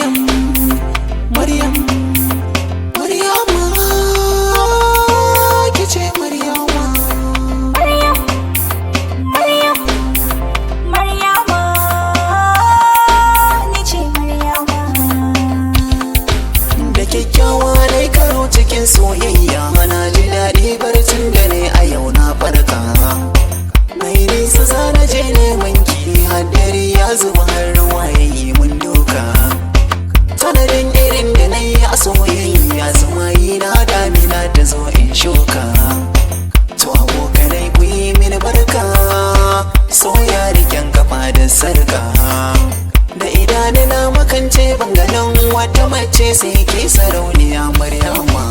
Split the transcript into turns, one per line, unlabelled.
Maryam, Maryam, Maryama, kice Maryama.
Maryam, Maryam, Maryama, ni ce Maryama.
Da kyakkyawa nai karo cikin soyayya, na ji daɗi barcin da ne a yau na farka. Mai nisa zana je neman ki, haddare ya zuba har ruwa ya yi mun doka. Sanadin irin da na yi a soyayya, zuma yi na damina ta zo in shuka. To abokanai ku yi mini barka, soya riken kafa da sarka. Da idanuna makance bangalan wata mace sai ke sarauniya Maryama.